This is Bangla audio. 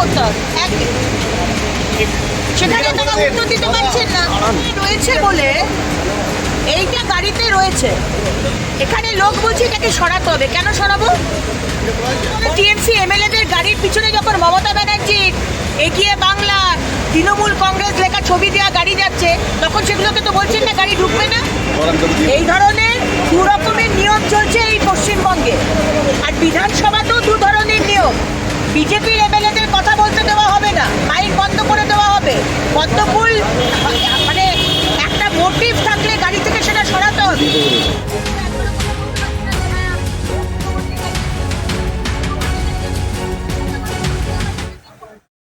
করতে হবে সেখানে তারা উত্তর দিতে পারছেন না রয়েছে বলে এইটা গাড়িতে রয়েছে এখানে লোক বলছে এটাকে সরাতে হবে কেন সরাবো টিএমসি এমএলএদের গাড়ির পিছনে যখন মমতা ব্যানার্জির এগিয়ে বাংলা তৃণমূল কংগ্রেস লেখা ছবি দেওয়া গাড়ি যাচ্ছে তখন সেগুলোকে তো বলছেন না গাড়ি ঢুকবে না এই ধরনের দু রকমের নিয়ম চলছে এই পশ্চিমবঙ্গে আর বিধানসভাতেও দু ধরনের নিয়ম বিজেপির এমএলএদের কথা বলতে দেওয়া হবে না মাইক বন্ধ করে দেওয়া হবে পদ্মফুল মানে একটা মোটিভ থাকলে গাড়ি থেকে সেটা সরাতে হবে